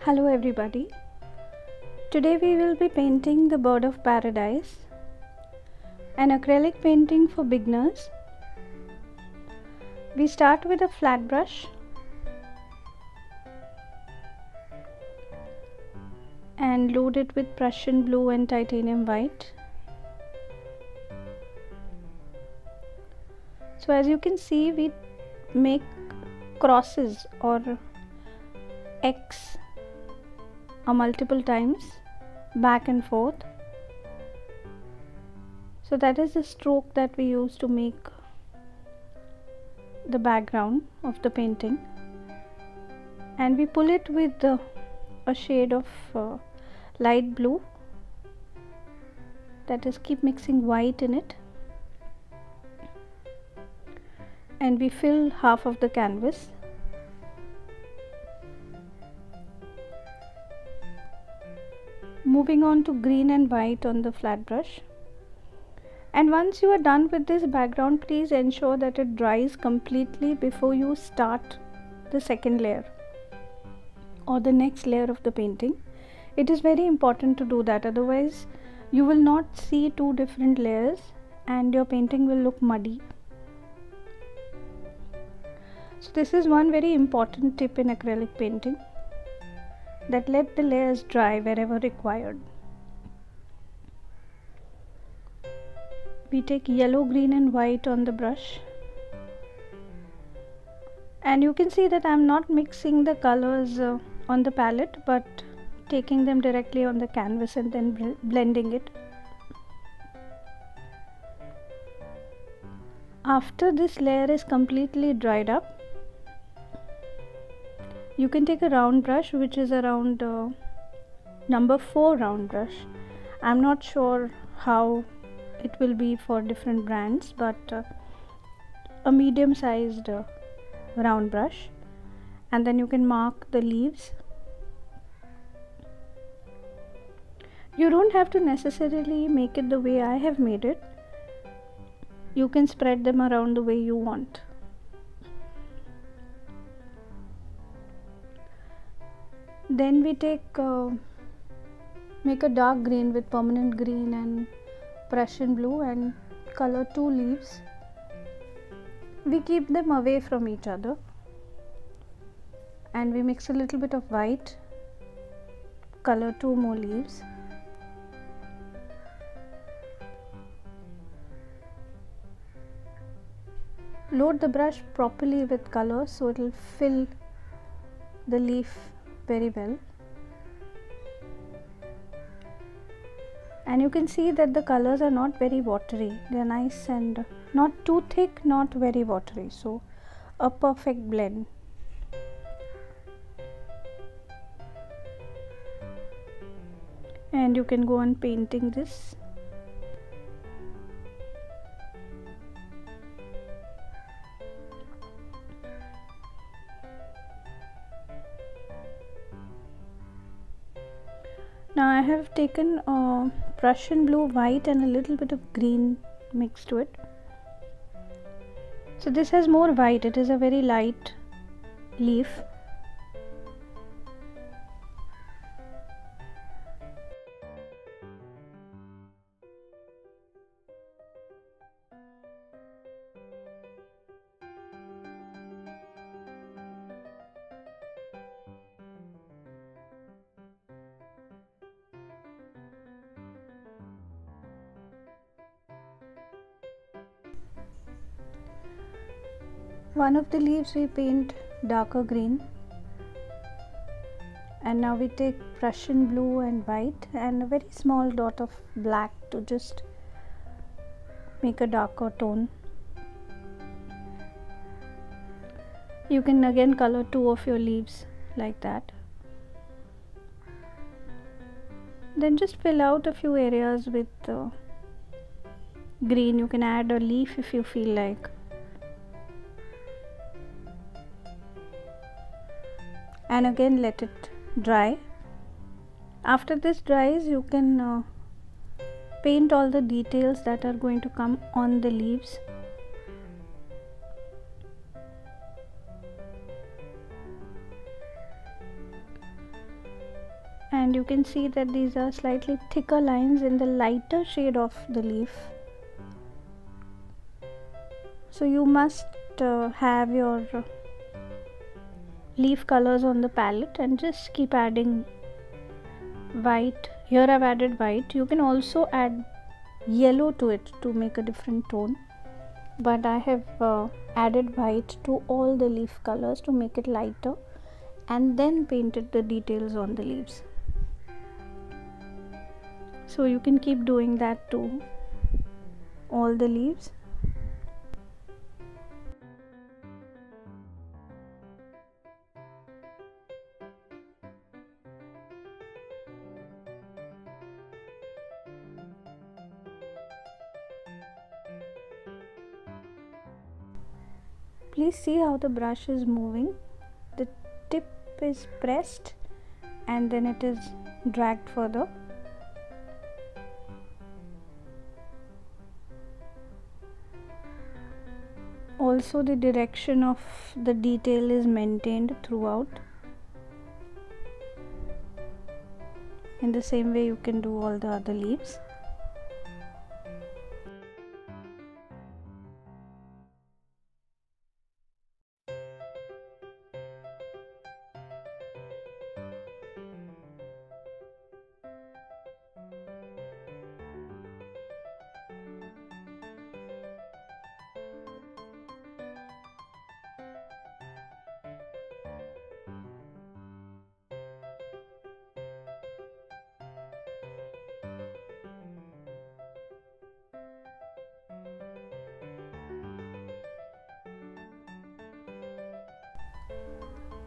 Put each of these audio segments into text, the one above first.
Hello everybody. Today we will be painting the bird of paradise, an acrylic painting for beginners. We start with a flat brush and load it with Prussian blue and titanium white. So as you can see, we make crosses or X multiple times back and forth. So that is the stroke that we use to make the background of the painting, and we pull it with a shade of light blue, that is, keep mixing white in it, and we fill half of the canvas. Moving on to green and white on the flat brush, and once you are done with this background, please ensure that it dries completely before you start the second layer or the next layer of the painting. It is very important to do that, otherwise you will not see two different layers and your painting will look muddy. So this is one very important tip in acrylic painting, that let the layers dry wherever required. We take yellow, green and white on the brush, and you can see that I am not mixing the colors on the palette, but taking them directly on the canvas and then blending it. After this layer is completely dried up, you can take a round brush, which is around number 4 round brush. I'm not sure how it will be for different brands, but a medium sized round brush, and then you can mark the leaves. You don't have to necessarily make it the way I have made it. You can spread them around the way you want. Then we make a dark green with permanent green and Prussian blue and color 2 leaves. We keep them away from each other, and we mix a little bit of white, color 2 more leaves. Load the brush properly with color so it will fill the leaf very well, and you can see that the colors are not very watery. They are nice and not too thick, not very watery, so a perfect blend. And you can go on painting this. Now I have taken Prussian blue, white and a little bit of green mixed to it. So this has more white, it is a very light leaf. One of the leaves we paint darker green, and now we take Prussian blue and white and a very small dot of black to just make a darker tone. You can again color 2 of your leaves like that. Then just fill out a few areas with green. You can add a leaf if you feel like. And again let it dry. After this dries, you can paint all the details that are going to come on the leaves. and you can see that these are slightly thicker lines in the lighter shade of the leaf. So you must have your leaf colors on the palette and just keep adding white. Here I've added white. You can also add yellow to it to make a different tone, but I have added white to all the leaf colors to make it lighter, and then painted the details on the leaves. So you can keep doing that to all the leaves. Please see how the brush is moving. The tip is pressed and then it is dragged further. Also, the direction of the detail is maintained throughout. In the same way you can do all the other leaves.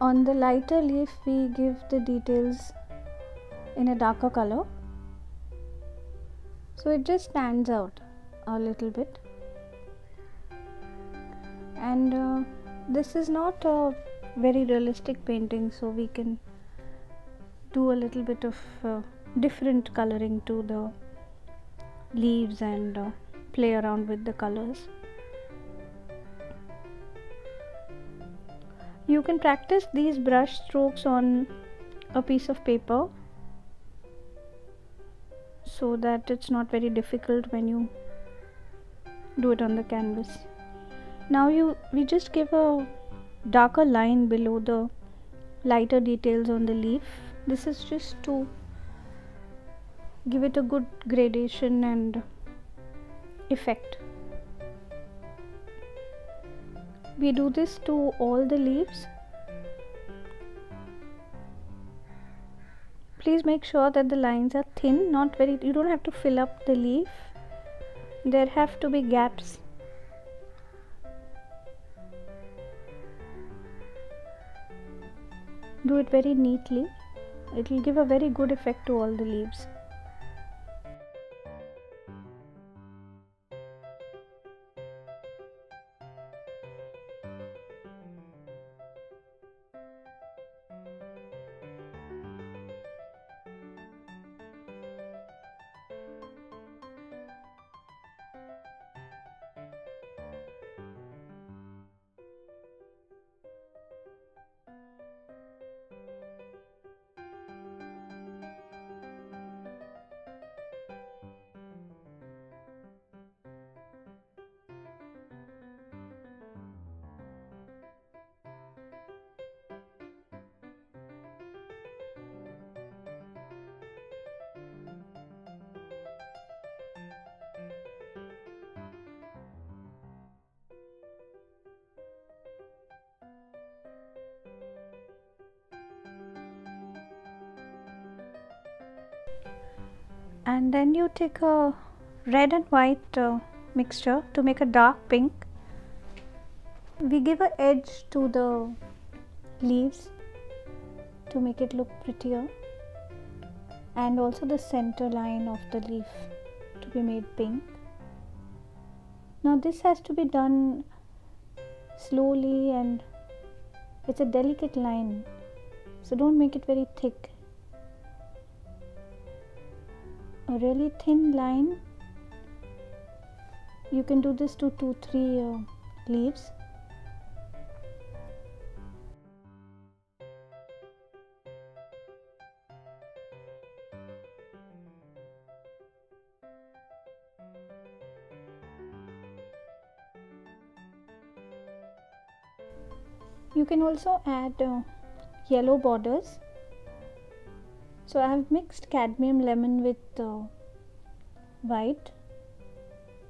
On the lighter leaf we give the details in a darker color, so it just stands out a little bit. And this is not a very realistic painting, so we can do a little bit of different coloring to the leaves and play around with the colors. You can practice these brush strokes on a piece of paper so that it's not very difficult when you do it on the canvas. Now we just give a darker line below the lighter details on the leaf. This is just to give it a good gradation and effect. We do this to all the leaves. Please make sure that the lines are thin, not very, you don't have to fill up the leaf. There have to be gaps. Do it very neatly. It will give a very good effect to all the leaves. And then you take a red and white mixture to make a dark pink. We give an edge to the leaves to make it look prettier, and also the center line of the leaf to be made pink. Now this has to be done slowly, and it's a delicate line, so don't make it very thick. A really thin line. You can do this to 2-3 leaves. You can also add yellow borders. So I have mixed cadmium lemon with white,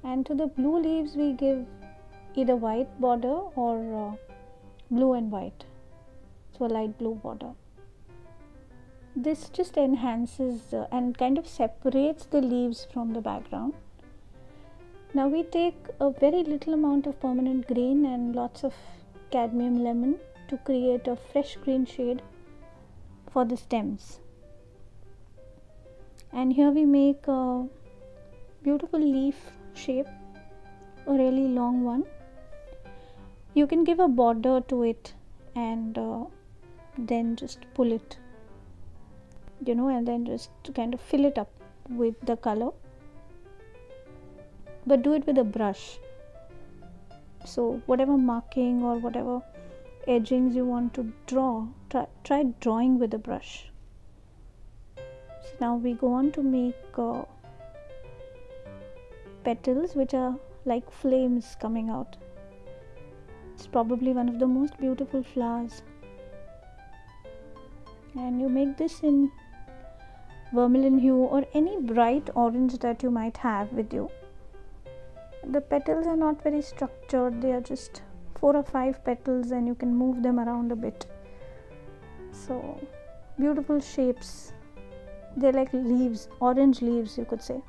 and to the blue leaves we give either white border or blue and white, so a light blue border. This just enhances and kind of separates the leaves from the background. Now we take a very little amount of permanent green and lots of cadmium lemon to create a fresh green shade for the stems. And here we make a beautiful leaf shape, a really long one. You can give a border to it and then just pull it, and then just kind of fill it up with the color, but do it with a brush. So whatever marking or whatever edgings you want to draw, try drawing with a brush. So now we go on to make petals which are like flames coming out. It's probably one of the most beautiful flowers, and you make this in vermilion hue or any bright orange that you might have with you. The petals are not very structured, they are just 4 or 5 petals and you can move them around a bit. So beautiful shapes, they're like leaves, orange leaves you could say.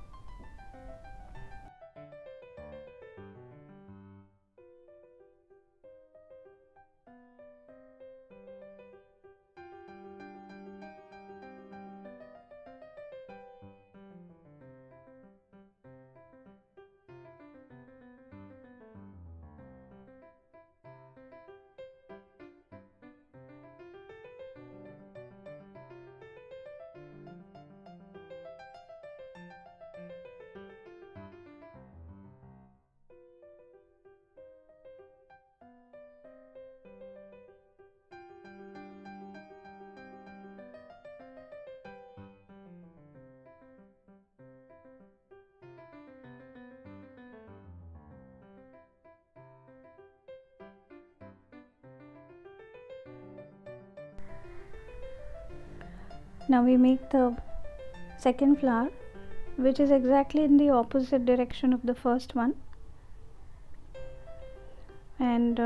Now we make the second flower, which is exactly in the opposite direction of the first one, and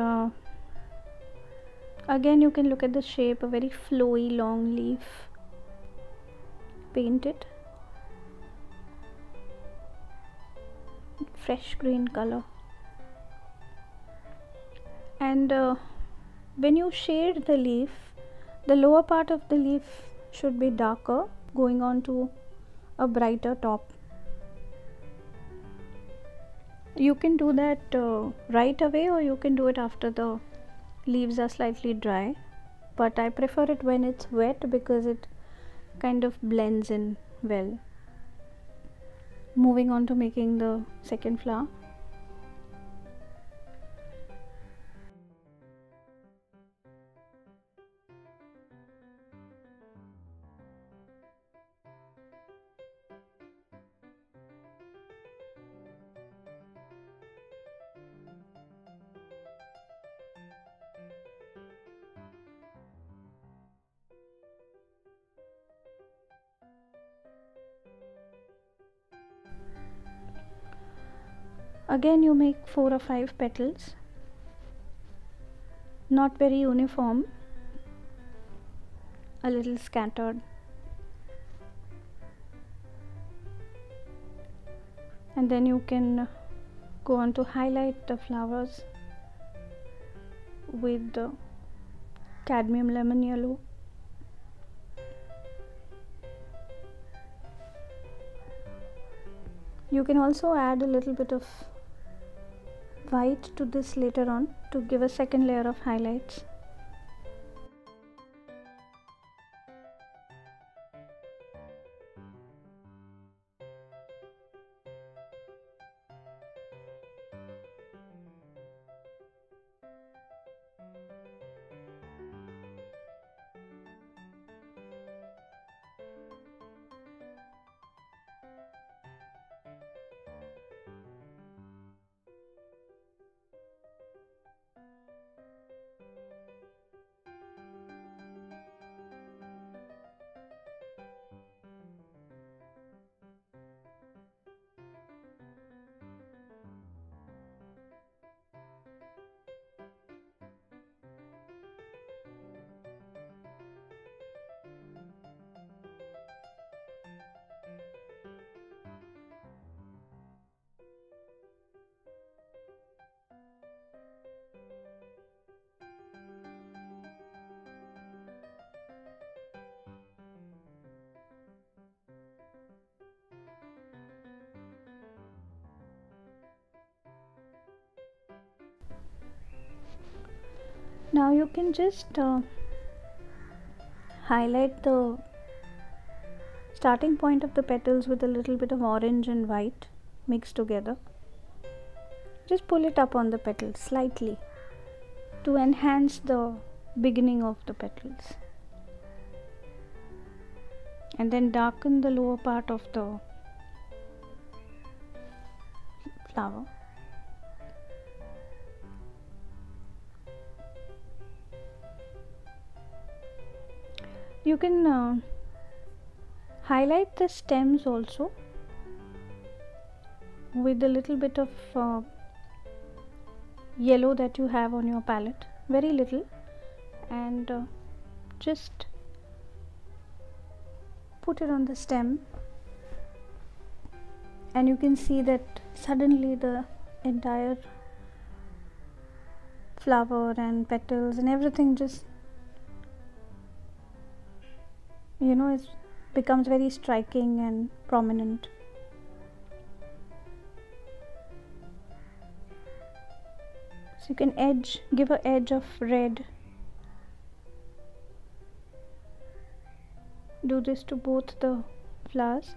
again you can look at the shape, a very flowy long leaf. Paint it fresh green color, and when you shade the leaf, the lower part of the leaf should be darker, going on to a brighter top. You can do that right away, or you can do it after the leaves are slightly dry, but I prefer it when it's wet because it kind of blends in well. Moving on to making the second flower. Again you make 4 or 5 petals, not very uniform, a little scattered, and then you can go on to highlight the flowers with the cadmium lemon yellow. You can also add a little bit of white to this later on to give a second layer of highlights. Now you can just highlight the starting point of the petals with a little bit of orange and white mixed together. Just pull it up on the petals slightly to enhance the beginning of the petals, and then darken the lower part of the flower. You can highlight the stems also with a little bit of yellow that you have on your palette, very little, and just put it on the stem, and you can see that suddenly the entire flower and petals and everything just, you know, it becomes very striking and prominent. So you can give an edge of red. Do this to both the flowers.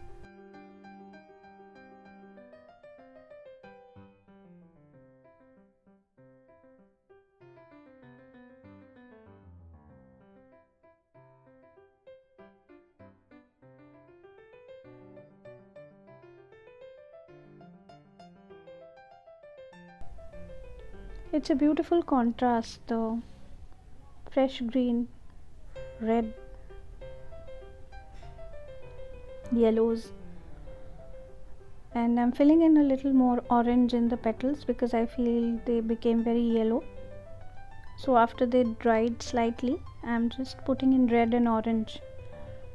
It's a beautiful contrast, the fresh green, red, yellows, and I'm filling in a little more orange in the petals because I feel they became very yellow. So after they dried slightly, I'm just putting in red and orange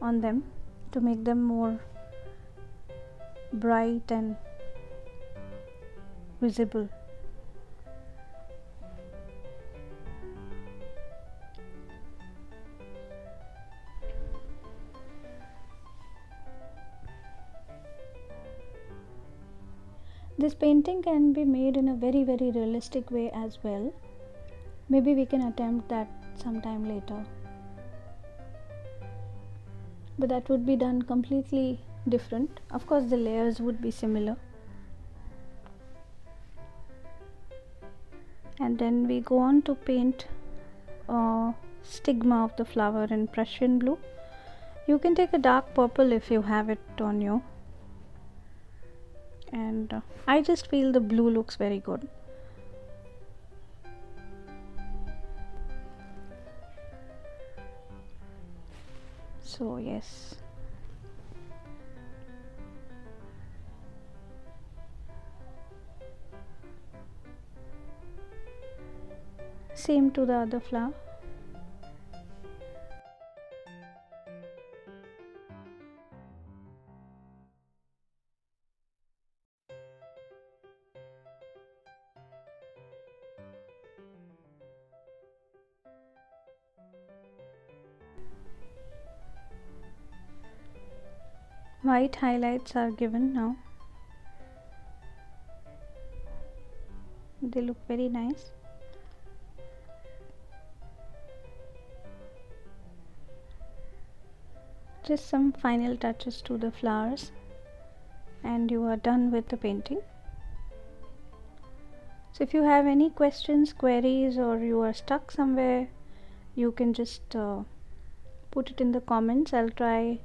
on them to make them more bright and visible. This painting can be made in a very realistic way as well. Maybe we can attempt that sometime later, but that would be done completely different. Of course the layers would be similar, and then we go on to paint a stigma of the flower in Prussian blue. You can take a dark purple if you have it on you, and I just feel the blue looks very good. So yes, same to the other flower. White highlights are given now. They look very nice. Just some final touches to the flowers and you are done with the painting. So if you have any questions, queries, or you are stuck somewhere, you can just put it in the comments. I'll try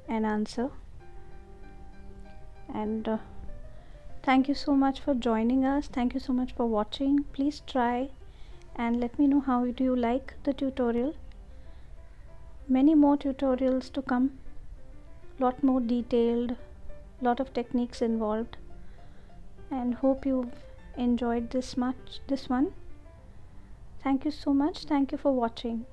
and answer. And thank you so much for joining us. Thank you so much for watching. Please try and let me know how do you like the tutorial. Many more tutorials to come, lot more detailed, lot of techniques involved, and hope you've enjoyed this one. Thank you so much. Thank you for watching.